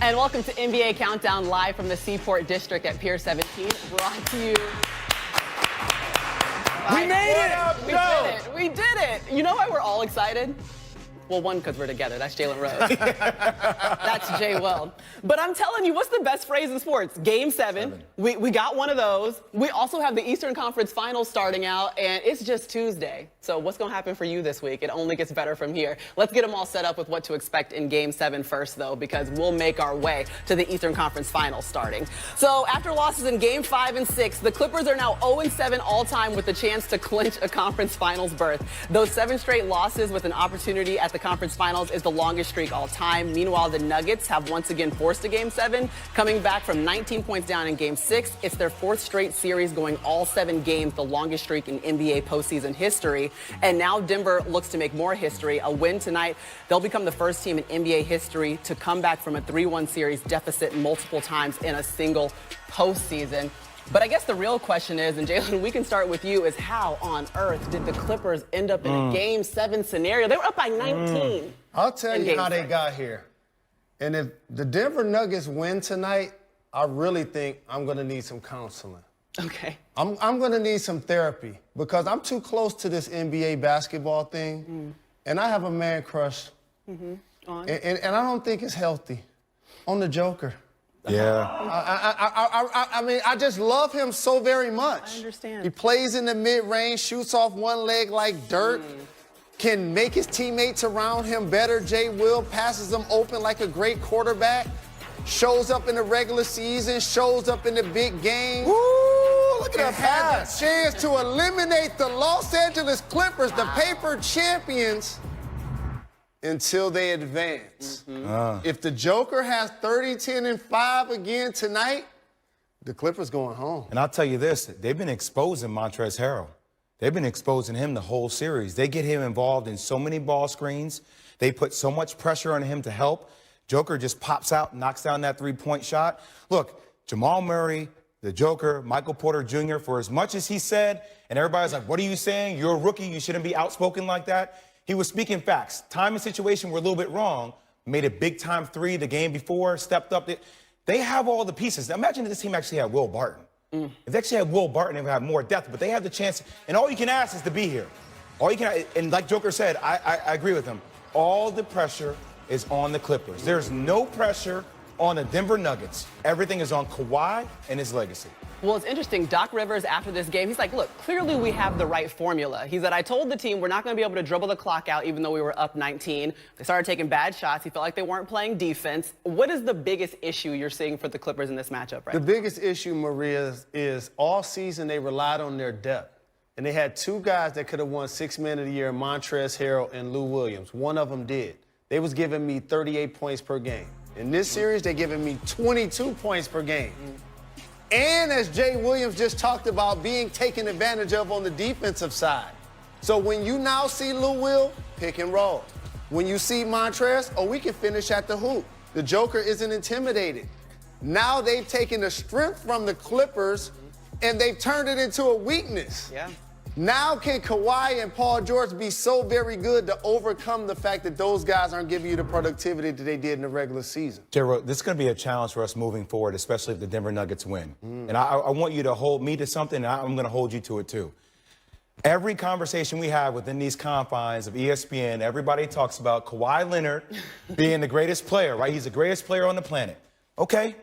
And welcome to NBA Countdown live from the Seaport District at Pier 17. Brought to you. We made it! We did it. We did it. You know why we're all excited? Well, one, because we're together. That's Jalen Rose. That's Jay Weld. But I'm telling you, what's the best phrase in sports? Game 7. We got one of those. We also have the Eastern Conference Finals starting out, and it's just Tuesday. So what's going to happen for you this week? It only gets better from here. Let's get them all set up with what to expect in Game 7 first, though, because we'll make our way to the Eastern Conference Finals starting. So after losses in Game 5 and 6, the Clippers are now 0-7 all-time with the chance to clinch a conference finals berth. Those 7 straight losses with an opportunity at the conference finals is the longest streak all time. Meanwhile, the Nuggets have once again forced a Game 7, coming back from 19 points down in Game 6. It's their 4th straight series going all 7 games, the longest streak in NBA postseason history. And now Denver looks to make more history. A win tonight, they'll become the first team in NBA history to come back from a 3-1 series deficit multiple times in a single postseason. But I guess the real question is, and Jalen, we can start with you, is how on earth did the Clippers end up in a Game 7 scenario? They were up by 19. I'll tell you how they got here. And if the Denver Nuggets win tonight, I really think I'm going to need some counseling. Okay. I'm going to need some therapy because I'm too close to this NBA basketball thing, and I have a man crush, and I don't think it's healthy on the Joker. Yeah. I mean, I just love him so very much. I understand. He plays in the mid-range, shoots off one leg like dirt, can make his teammates around him better. Jay Will passes them open like a great quarterback, shows up in the regular season, shows up in the big game. Woo! Look at that Has pass. a chance to eliminate the Los Angeles Clippers, the paper champions, until they advance. If the Joker has 30, 10, and 5 again tonight, the Clippers going home. And I'll tell you this, they've been exposing Montrezl Harrell. They've been exposing him the whole series. They get him involved in so many ball screens. They put so much pressure on him to help. Joker just pops out, knocks down that three-point shot. Look, Jamal Murray, the Joker, Michael Porter Jr., for as much as he said, and everybody's like, what are you saying? You're a rookie. You shouldn't be outspoken like that. He was speaking facts. Time and situation were a little bit wrong. Made a big-time 3 the game before, stepped up. They have all the pieces. Now, imagine if this team actually had Will Barton. If they actually had Will Barton, they would have more depth. But they have the chance, and all you can ask is to be here. All you can, and like Joker said, I agree with him. All the pressure is on the Clippers. There's no pressure on the Denver Nuggets. Everything is on Kawhi and his legacy. Well, it's interesting. Doc Rivers, after this game, he's like, look, clearly we have the right formula. He said, I told the team we're not going to be able to dribble the clock out even though we were up 19. They started taking bad shots. He felt like they weren't playing defense. What is the biggest issue you're seeing for the Clippers in this matchup right The now? biggest issue, Maria, is all season they relied on their depth. And they had 2 guys that could have won 6 Men of the Year, Montrezl Harrell and Lou Williams. One of them did. They was giving me 38 points per game. In this series, they're giving me 22 points per game. And as Jay Williams just talked about, being taken advantage of on the defensive side. So when you now see Lou Will, pick and roll. When you see Montrezl, oh, we can finish at the hoop. The Joker isn't intimidated. Now they've taken the strength from the Clippers and they've turned it into a weakness. Yeah. Now can Kawhi and Paul George be so very good to overcome the fact that those guys aren't giving you the productivity that they did in the regular season? J-Ro, this is going to be a challenge for us moving forward, especially if the Denver Nuggets win. And I want you to hold me to something, and I'm going to hold you to it, too. Every conversation we have within these confines of ESPN, everybody talks about Kawhi Leonard being the greatest player, right? He's the greatest player on the planet. Okay.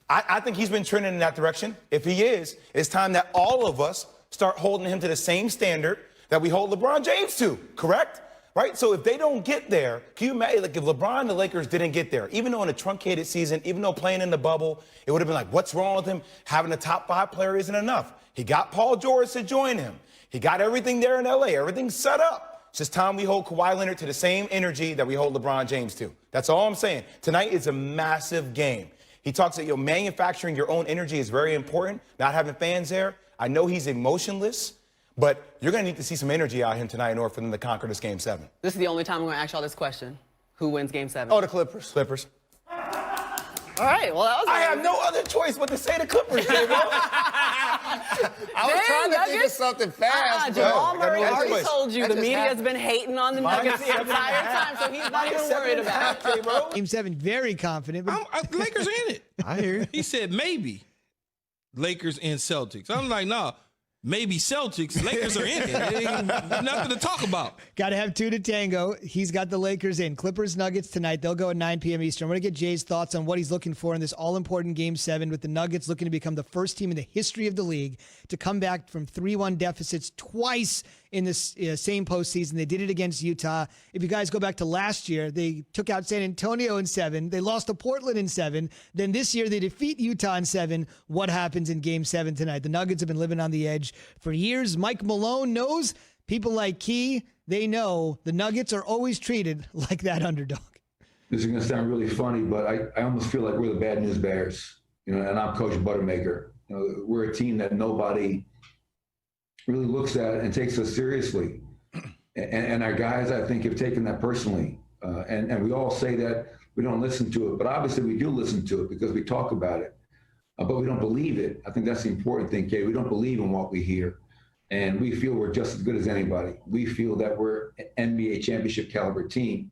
I think he's been trending in that direction. If he is, it's time that all of us start holding him to the same standard that we hold LeBron James to, correct? Right? So if they don't get there, can you imagine, like if LeBron and the Lakers didn't get there, even though in a truncated season, even though playing in the bubble, it would have been like, what's wrong with him? Having a top 5 player isn't enough. He got Paul George to join him. He got everything there in LA. Everything's set up. It's just time we hold Kawhi Leonard to the same energy that we hold LeBron James to. That's all I'm saying. Tonight is a massive game. He talks that manufacturing your own energy is very important, not having fans there. I know he's emotionless, but you're going to need to see some energy out of him tonight in order for them to conquer this Game 7. This is the only time I'm going to ask y'all this question. Who wins Game 7? Oh, the Clippers. Clippers. All right, well, that was I have no other choice but to say the Clippers, J-Ro. was trying to think of something fast. Jamal Murray that's already choice. told you That the just media has happened. been hating on the Nuggets the entire time, so he's not even worried about it. bro. Game 7, very confident. But Lakers are in it. I hear you. He said maybe Lakers and Celtics. I'm like, no, maybe Celtics. Lakers are in it. It ain't nothing to talk about. got to have 2 to tango. He's got the Lakers in. Clippers Nuggets tonight. They'll go at 9 p.m. Eastern. I want to get Jay's thoughts on what he's looking for in this all-important Game 7 with the Nuggets looking to become the first team in the history of the league to come back from 3-1 deficits twice in this same postseason. They did it against Utah. If you guys go back to last year, they took out San Antonio in 7. They lost to Portland in 7. Then this year they defeat Utah in 7. What happens in Game 7 tonight? The Nuggets have been living on the edge for years. Mike Malone knows. People like Key, they know the Nuggets are always treated like that underdog. This is going to sound really funny, but I almost feel like we're the bad news bears, and I'm Coach Buttermaker. We're a team that nobody really looks at and takes us seriously. And our guys, I think, have taken that personally. And we all say that we don't listen to it, but obviously we do listen to it because we talk about it, but we don't believe it. I think that's the important thing, Kay. We don't believe in what we hear. And we feel we're just as good as anybody. We feel that we're an NBA championship caliber team.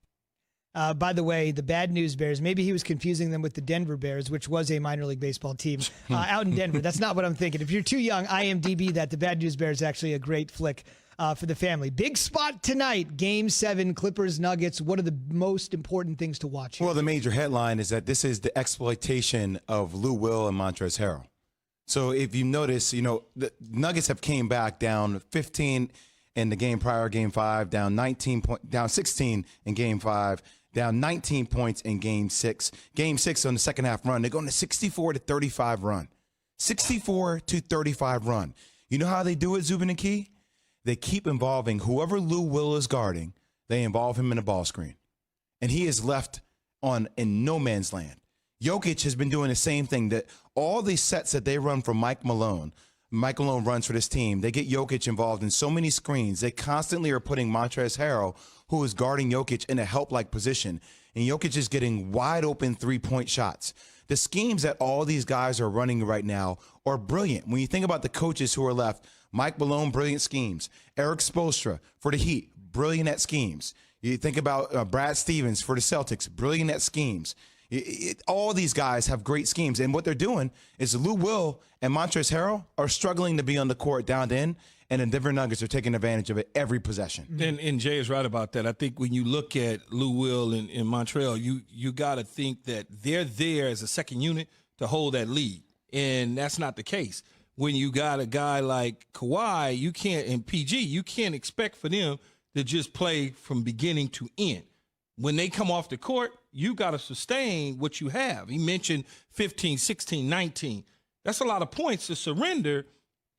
By the way, the Bad News Bears, maybe he was confusing them with the Denver Bears, which was a minor league baseball team out in Denver. That's not what I'm thinking. If you're too young, IMDb that. The Bad News Bears is actually a great flick for the family. Big spot tonight, Game 7, Clippers Nuggets. What are the most important things to watch here? Well, the major headline is that this is the exploitation of Lou Will and Montrezl Harrell. So if you notice, the Nuggets have came back down 15 in the game prior, Game 5, down 16 in Game 5, down 19 points in Game 6. Game 6 on the second half run, they're going to 64-35 run. 64-35 run. You know how they do it, Zubin and Key? They keep involving whoever Lou Will is guarding, they involve him in a ball screen. And he is left in no man's land. Jokic has been doing the same thing, that all these sets that they run from Mike Malone runs for this team. They get Jokic involved in so many screens. They constantly are putting Montrezl Harrell, who is guarding Jokic, in a help-like position. And Jokic is getting wide open three-point shots. The schemes that all these guys are running right now are brilliant. When you think about the coaches who are left, Mike Malone, brilliant schemes. Eric Spoelstra for the Heat, brilliant at schemes. You think about Brad Stevens for the Celtics, brilliant at schemes. All these guys have great schemes, and what they're doing is Lou Will and Montrezl Harrell are struggling to be on the court down in, and the Denver Nuggets are taking advantage of it every possession. And Jay is right about that. I think when you look at Lou Will and Montrezl, you got to think that they're there as a second unit to hold that lead, and that's not the case. When you got a guy like Kawhi, you can't, and PG, you can't expect for them to just play from beginning to end. When they come off the court, you got to sustain what you have. He mentioned 15, 16, 19. That's a lot of points to surrender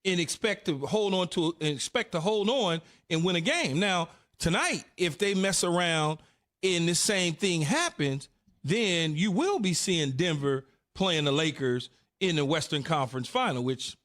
and expect to hold on and win a game. Now, tonight, if they mess around and the same thing happens, then you will be seeing Denver playing the Lakers in the Western Conference Final, which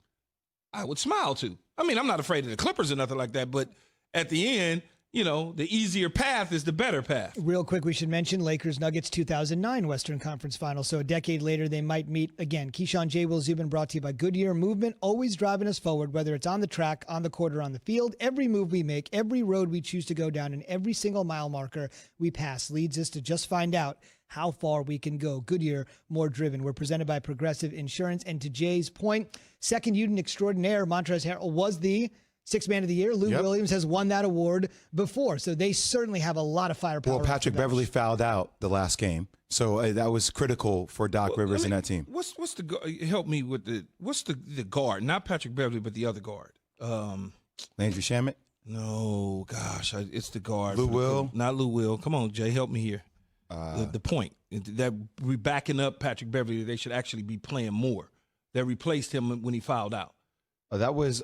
I would smile to. I mean, I'm not afraid of the Clippers or nothing like that, but at the end, the easier path is the better path. Real quick, we should mention Lakers Nuggets 2009 Western Conference Final. So a decade later, they might meet again. Keyshawn, J. Will, Zubin, brought to you by Goodyear. Movement, always driving us forward, whether it's on the track, on the court, or on the field. Every move we make, every road we choose to go down, and every single mile marker we pass leads us to just find out how far we can go. Goodyear, more driven. We're presented by Progressive Insurance. And to Jay's point, second unit extraordinaire, Montrezl Harrell was the Sixth Man of the Year. Lou Williams has won that award before, so they certainly have a lot of firepower. Well, Patrick Beverly fouled out the last game, so that was critical for Doc Rivers and that team. What's the help me with what's the guard? Not Patrick Beverly, but the other guard. Landry Shamet? No, gosh, it's the guard. Lou Will? Not Lou Will. Come on, Jay, help me here. The point that we're backing up Patrick Beverly. They should actually be playing more. They replaced him when he fouled out. Lou Will's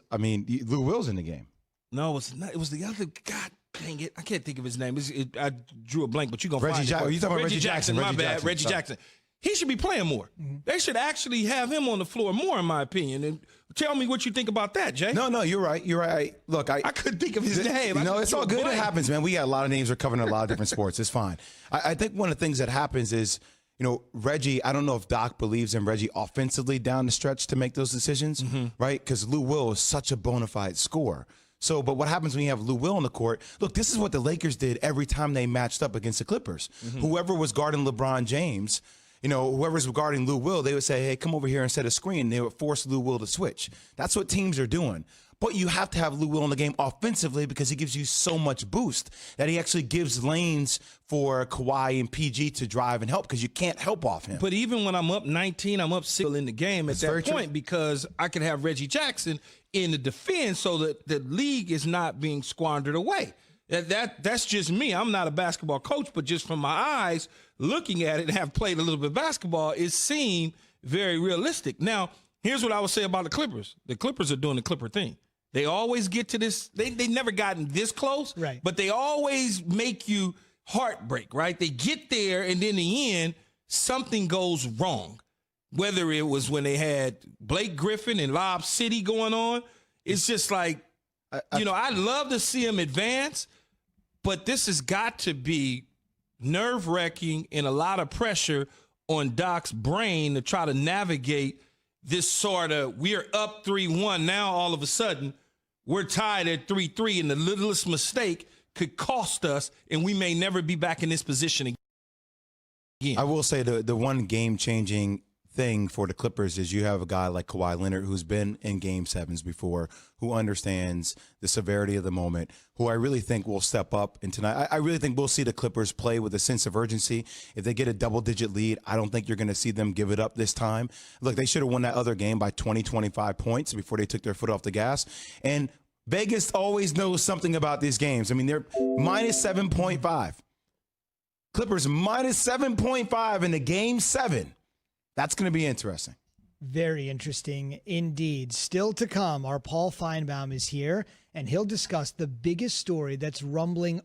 in the game. No, it's not. It was the other. God dang it! I can't think of his name. I drew a blank, but you're gonna find it. Are you talking about Reggie Jackson? My bad, Reggie Jackson. He should be playing more. Mm-hmm. They should actually have him on the floor more, in my opinion. And tell me what you think about that, Jay. No, you're right. You're right. Look, I couldn't think of his name. It's all good. It happens, man. We got a lot of names. We're covering a lot of different sports. It's fine. I think one of the things that happens is you know, Reggie, I don't know if Doc believes in Reggie offensively down the stretch to make those decisions, right? Because Lou Will is such a bona fide scorer. So, but what happens when you have Lou Will on the court? Look, this is what the Lakers did every time they matched up against the Clippers. Whoever was guarding LeBron James, you know, whoever's guarding Lou Will, they would say, hey, come over here and set a screen. They would force Lou Will to switch. That's what teams are doing. But you have to have Lou Will in the game offensively because he gives you so much boost that he actually gives lanes for Kawhi and PG to drive and help because you can't help off him. But even when I'm up 19, I'm up 6 in the game at that point because I can have Reggie Jackson in the defense so that the league is not being squandered away. That's just me. I'm not a basketball coach, but just from my eyes looking at it and have played a little bit of basketball, it seemed very realistic. Now, here's what I would say about the Clippers. The Clippers are doing the Clipper thing. They always get to this. They never gotten this close, right? But they always make you heartbreak, right? They get there, and in the end, something goes wrong. Whether it was when they had Blake Griffin and Lob City going on, it's just like, I'd love to see them advance, but this has got to be nerve-wracking and a lot of pressure on Doc's brain to try to navigate this sort of, we're up 3-1. Now, all of a sudden, we're tied at 3-3, and the littlest mistake could cost us, and we may never be back in this position again. I will say the one game-changing thing for the Clippers is you have a guy like Kawhi Leonard who's been in Game 7s before, who understands the severity of the moment, who I really think will step up. And tonight, I really think we'll see the Clippers play with a sense of urgency. If they get a double-digit lead, I don't think you're going to see them give it up this time. Look, they should have won that other game by 20, 25 points before they took their foot off the gas. And Vegas always knows something about these games. I mean, they're minus 7.5. Clippers minus 7.5 in the Game 7. That's going to be interesting. Very interesting indeed. Still to come, our Paul Feinbaum is here, and he'll discuss the biggest story that's rumbling